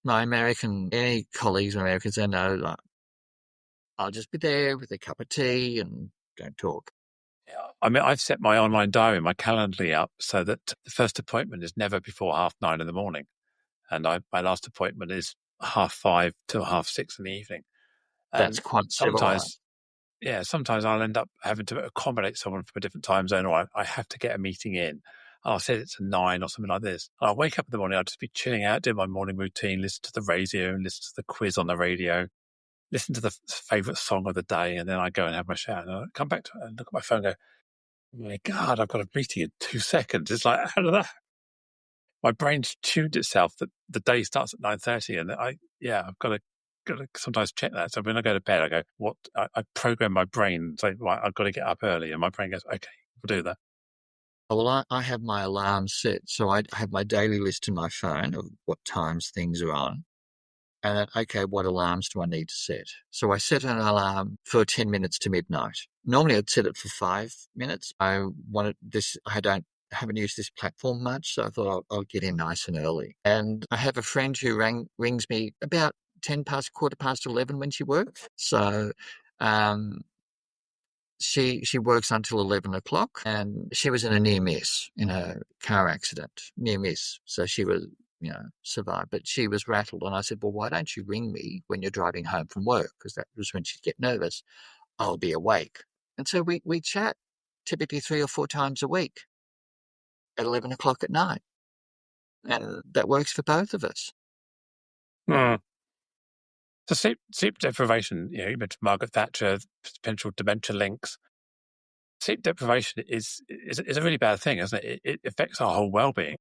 my any colleagues, Americans, they know, like, I'll just be there with a cup of tea and don't talk. I mean, I've set my online diary, my Calendly up so that the first appointment is never before 9:30 in the morning. And my last appointment is 5:30 to 6:30 in the evening. And That's quite civilized. Sometimes I'll end up having to accommodate someone from a different time zone, or I have to get a meeting in. I'll set it to 9 or something like this. And I'll wake up in the morning, I'll just be chilling out, doing my morning routine, listen to the radio, listen to the quiz on the radio, listen to the favourite song of the day, and then I go and have my shower, and I come back to it and look at my phone and go, oh my God, I've got a meeting in 2 seconds. It's like, how did that? My brain's tuned itself that the day starts at 9:30, and I've got to sometimes check that. So when I go to bed, I go, what? I program my brain, so right, I've got to get up early, and my brain goes, okay, we'll do that. Well, I have my alarm set, so I have my daily list in my phone of what times things are on. And then, okay, what alarms do I need to set? So I set an alarm for 10 minutes to midnight. Normally I'd set it for 5 minutes. I haven't used this platform much, so I thought I'll get in nice and early. And I have a friend who rings me about 10 past, 11 when she works. So, she works until 11 o'clock, and she was in a near miss in a car accident, near miss. So she was, survived, but she was rattled. And I said, well, why don't you ring me when you're driving home from work? Because that was when she'd get nervous. I'll be awake. And so we chat typically 3 or 4 times a week at 11 o'clock at night. And that works for both of us. Hmm. So sleep deprivation, you mentioned Margaret Thatcher, potential dementia links. Sleep deprivation is a really bad thing, isn't it? It affects our whole well-being.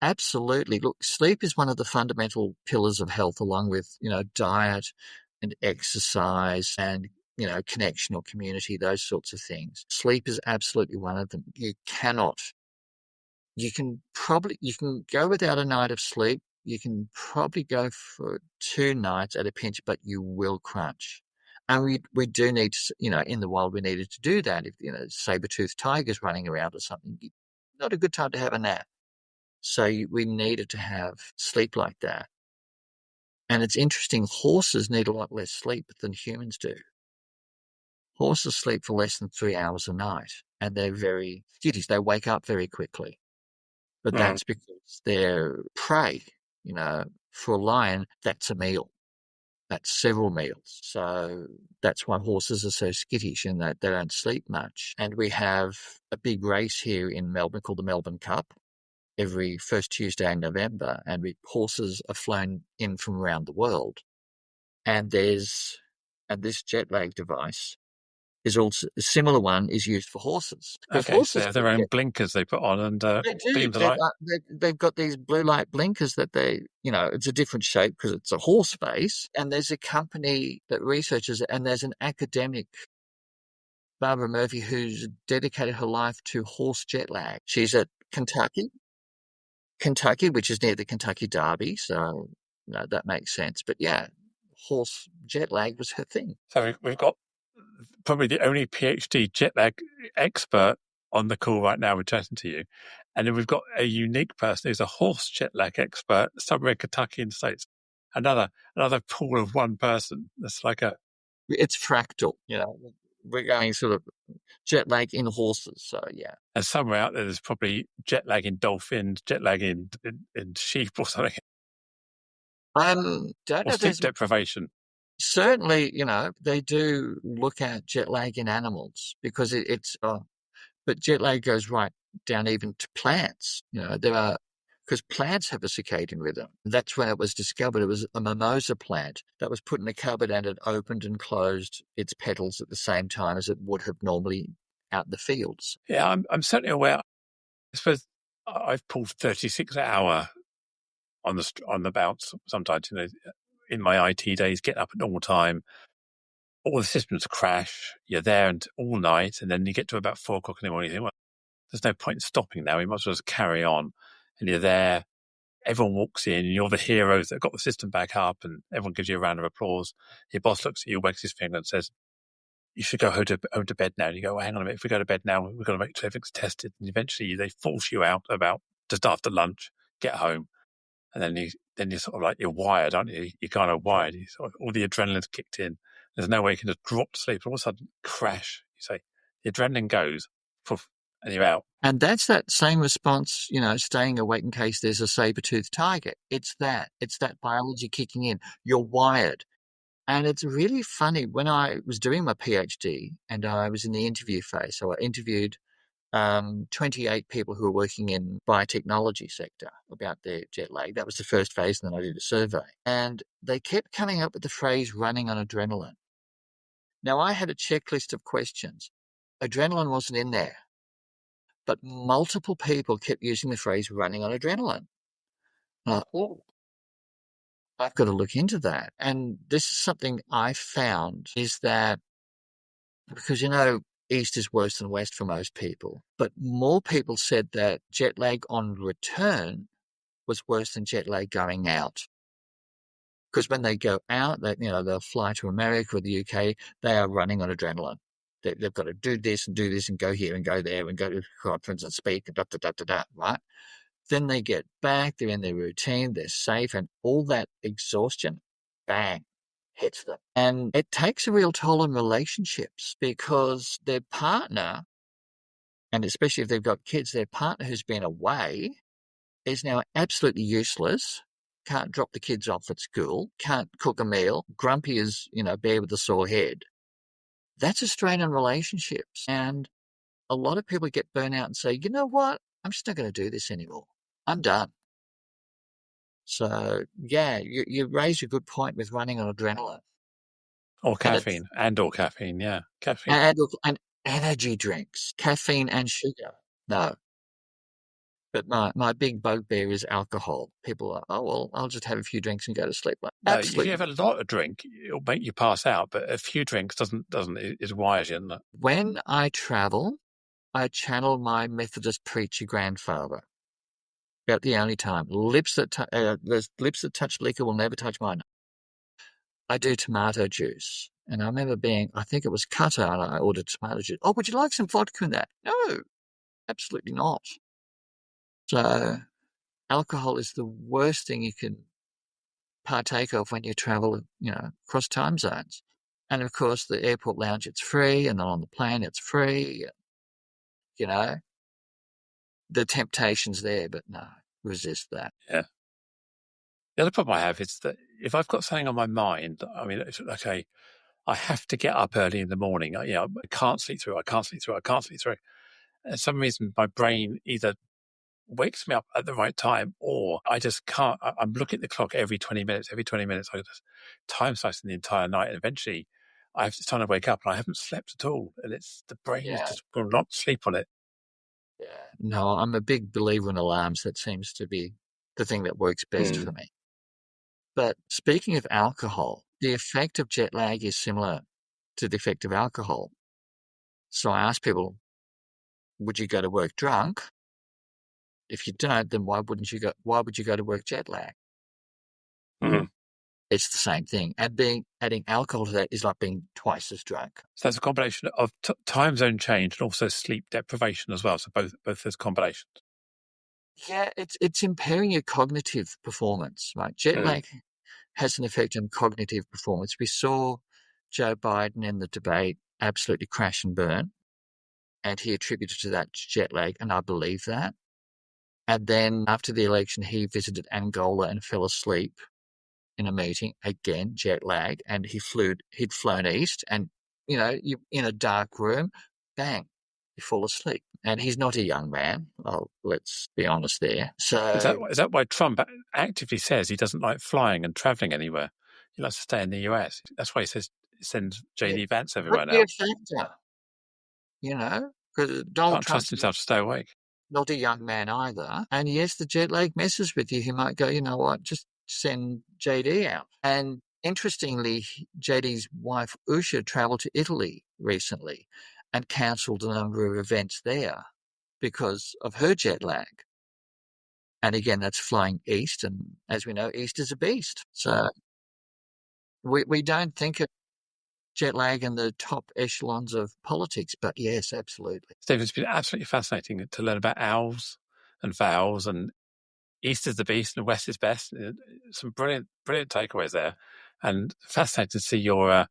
Absolutely. Look, sleep is one of the fundamental pillars of health, along with, diet and exercise and, connection or community, those sorts of things. Sleep is absolutely one of them. You can go without a night of sleep. You can probably go for 2 nights at a pinch, but you will crunch. And we do need to, in the wild, we needed to do that. If, saber-toothed tigers running around or something, not a good time to have a nap. So we needed to have sleep like that. And it's interesting, horses need a lot less sleep than humans do. Horses sleep for less than 3 hours a night, and they're very skittish. They wake up very quickly. But that's because they're prey. For a lion, that's a meal. That's several meals. So that's why horses are so skittish and that they don't sleep much. And we have a big race here in Melbourne called the Melbourne Cup every first Tuesday in November, and horses are flown in from around the world. And this jet lag device is also a similar one is used for horses. Okay, so they have their own blinkers they put on and beams of light. They've got these blue light blinkers that it's a different shape because it's a horse face. And there's a company that researches it, and there's an academic, Barbara Murphy, who's dedicated her life to horse jet lag. She's at Kentucky, which is near the Kentucky Derby, so that makes sense. But yeah, horse jet lag was her thing. So we've got probably the only PhD jet lag expert on the call right now. We're chatting to you, and then we've got a unique person who's a horse jet lag expert somewhere in Kentucky in the States. Another pool of one person. That's like it's fractal. We're going sort of jet lag in horses. So yeah. And somewhere out there's probably jet lag in dolphins, jet lag in sheep or something. Don't know. Sleep deprivation. Certainly, they do look at jet lag in animals because but jet lag goes right down even to plants. Because plants have a circadian rhythm. That's when it was discovered. It was a mimosa plant that was put in a cupboard, and it opened and closed its petals at the same time as it would have normally out in the fields. Yeah, I'm certainly aware. I suppose I've pulled 36-hour on the bounce sometimes. In my IT days, getting up at normal time, all the systems crash. You're there all night, and then you get to about 4 o'clock in the morning. You think, well, there's no point in stopping now. We might as well just carry on. And you're there. Everyone walks in, and you're the heroes that got the system back up, and everyone gives you a round of applause. Your boss looks at you, wags his finger, and says, "You should go home to bed now." And you go, well, "Hang on a minute. If we go to bed now, we've got to make sure everything's tested." And eventually, they force you out about just after lunch. Get home, and then you're sort of like you're wired, aren't you? You're kind of wired. All the adrenaline's kicked in. There's no way you can just drop to sleep. All of a sudden, crash. You say the adrenaline goes, poof, and you're out. And that's that same response, staying awake in case there's a saber-toothed tiger. It's that biology kicking in. You're wired. And it's really funny. When I was doing my PhD and I was in the interview phase, so I interviewed 28 people who were working in biotechnology sector about their jet lag. That was the first phase, and then I did a survey. And they kept coming up with the phrase running on adrenaline. Now, I had a checklist of questions. Adrenaline wasn't in there, but multiple people kept using the phrase running on adrenaline. And I thought, oh, I've got to look into that. And this is something I found is that because, East is worse than West for most people, but more people said that jet lag on return was worse than jet lag going out. Because when they go out, they'll fly to America or the UK, they are running on adrenaline. They've got to do this and go here and go there and go to the conference and speak and right? Then they get back, they're in their routine, they're safe, and all that exhaustion, bang, hits them. And it takes a real toll on relationships because their partner, and especially if they've got kids, their partner who's been away is now absolutely useless, can't drop the kids off at school, can't cook a meal, grumpy as, bear with a sore head. That's a strain on relationships. And a lot of people get burnt out and say, you know what, I'm just not going to do this anymore. I'm done. So, yeah, you raise a good point with running on adrenaline. Or caffeine, or caffeine, yeah. Caffeine. And energy drinks, caffeine and sugar. No. But my big bugbear is alcohol. People are, oh, well, I'll just have a few drinks and go to sleep. Like, no, if you have a lot of drink, it'll make you pass out, but a few drinks is wise, isn't it? When I travel, I channel my Methodist preacher grandfather. About the only time. Lips that touch liquor will never touch mine. I do tomato juice. And I remember I think it was Qatar, and I ordered tomato juice. Oh, would you like some vodka in that? No, absolutely not. So alcohol is the worst thing you can partake of when you travel, across time zones. And of course, the airport lounge, it's free, and then on the plane, it's free. The temptation's there, but no, resist that. Yeah. The other problem I have is that if I've got something on my mind, I mean, it's okay, I have to get up early in the morning. I can't sleep through. And for some reason, my brain either wakes me up at the right time or I just can't. I'm looking at the clock every 20 minutes. I just time slicing the entire night. And eventually, it's time to wake up and I haven't slept at all. And the brain is just will not sleep on it. Yeah. No, I'm a big believer in alarms. That seems to be the thing that works best for me. But speaking of alcohol, the effect of jet lag is similar to the effect of alcohol. So I ask people, would you go to work drunk? If you don't, then why would you go to work jet lag? Mm-hmm. It's the same thing. And adding alcohol to that is like being twice as drunk. So that's a combination of time zone change and also sleep deprivation as well. So both those combinations. Yeah, it's impairing your cognitive performance, right? Jet lag has an effect on cognitive performance. We saw Joe Biden in the debate absolutely crash and burn, and he attributed to that jet lag, and I believe that. And then after the election, he visited Angola and fell asleep in a meeting, again, jet lag, and he'd flown east, and, you're in a dark room, bang, you fall asleep. And he's not a young man. Well, let's be honest there. So is that why Trump actively says he doesn't like flying and traveling anywhere? He likes to stay in the US. That's why he says send JD Vance everywhere now. Because Donald can't trust himself to stay awake. Not a young man either. And yes, the jet lag messes with you. He might go, you know what, just send JD out. And interestingly, JD's wife, Usha, traveled to Italy recently and cancelled a number of events there because of her jet lag. And again, that's flying east. And as we know, east is a beast. So we don't think of jet lag in the top echelons of politics, but yes, absolutely. Stephen, it's been absolutely fascinating to learn about owls and fowls, and east is the beast and west is best. Some brilliant takeaways there, and fascinating to see your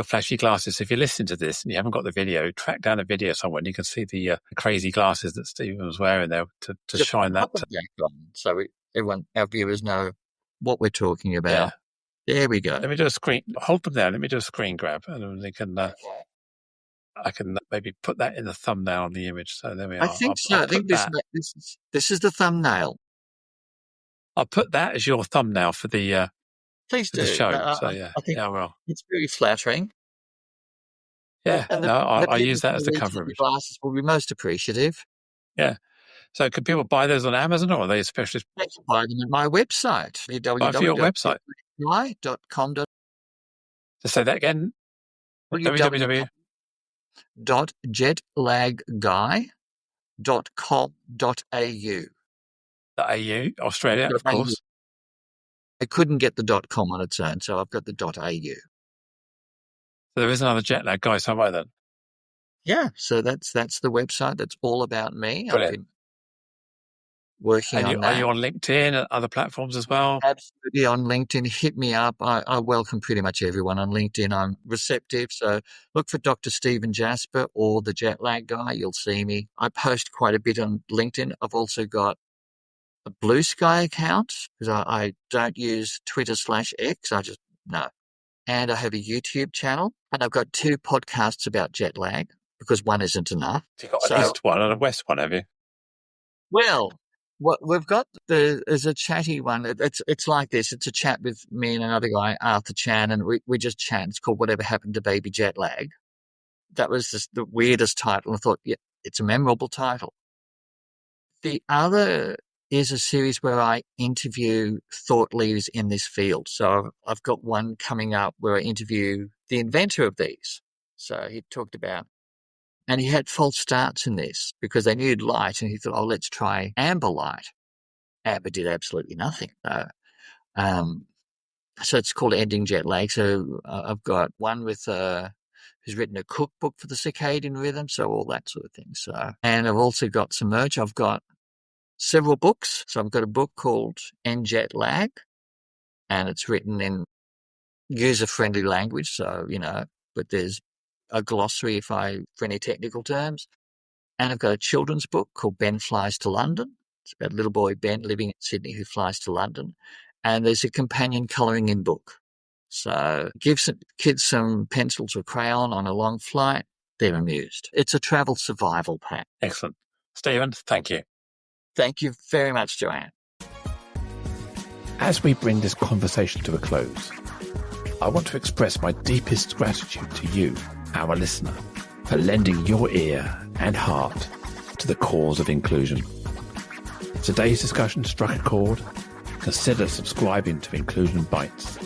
flashy glasses. So if you're listening to this and you haven't got the video, track down a video somewhere and you can see the crazy glasses that Stephen was wearing there to shine that. So our viewers know what we're talking about. Yeah. There we go. Let me do a screen. Hold them there. Let me do a screen grab, and they can. I can maybe put that in the thumbnail on the image. So there we are. I think so. I'll I think this is the thumbnail. I'll put that as your thumbnail for the Please do. show. I think well, it's very flattering. Yeah, And I'll use that as the cover image. Glasses will be most appreciative. Yeah. So can people buy those on Amazon, or are they especially? They can buy them at my website, Buy for your website. www.jetlag.com. To say that again. www.jetlagguy.com.au. .au, Australia, of course. I couldn't get the .com on its own, so I've got the .au. So there is another jet lag guy somewhere then. Yeah, so that's the website. That's all about me. Brilliant. I've been working on that. Are you on LinkedIn and other platforms as well? Absolutely, on LinkedIn. Hit me up. I welcome pretty much everyone on LinkedIn. I'm receptive. So look for Dr. Stephen Jasper or the Jet Lag Guy. You'll see me. I post quite a bit on LinkedIn. I've also got a Blue Sky account because I don't use Twitter/X. No. And I have a YouTube channel, and I've got 2 podcasts about jet lag because one isn't enough. You've got an East one and a West one, have you? Well, what we've got is a chatty one. It's like this. It's a chat with me and another guy, Arthur Chan, and we just chat. It's called Whatever Happened to Baby Jet Lag. That was just the weirdest title. I thought, yeah, it's a memorable title. The other is a series where I interview thought leaders in this field. So I've got one coming up where I interview the inventor of these. So he talked about, and he had false starts in this because they needed light, and he thought, let's try amber light. Amber did absolutely nothing. So it's called Ending Jet Lag. So I've got one with who's written a cookbook for the circadian rhythm, so all that sort of thing. So, and I've also got some merch. I've got several books. So I've got a book called End Jet Lag, and it's written in user-friendly language. So, but there's a glossary for any technical terms. And I've got a children's book called Ben Flies to London. It's about little boy Ben living in Sydney who flies to London. And there's a companion colouring in book. So give some kids some pencils or crayon on a long flight. They're amused. It's a travel survival pack. Excellent. Stephen, thank you. Thank you very much, Joanne. As we bring this conversation to a close, I want to express my deepest gratitude to you, our listener, for lending your ear and heart to the cause of inclusion. If today's discussion struck a chord, consider subscribing to Inclusion Bites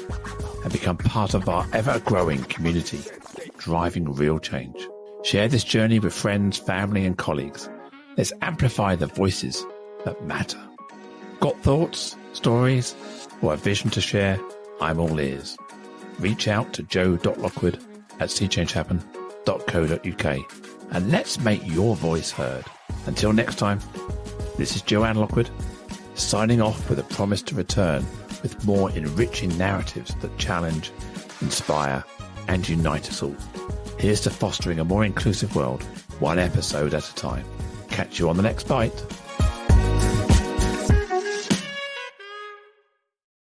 and become part of our ever-growing community, driving real change. Share this journey with friends, family and colleagues. Let's amplify the voices that matter. Got thoughts, stories, or a vision to share? I'm all ears. Reach out to joe.lockwood@seechangehappen.co.uk and let's make your voice heard. Until next time, this is Joanne Lockwood, signing off with a promise to return with more enriching narratives that challenge, inspire, and unite us all. Here's to fostering a more inclusive world, one episode at a time. Catch you on the next bite.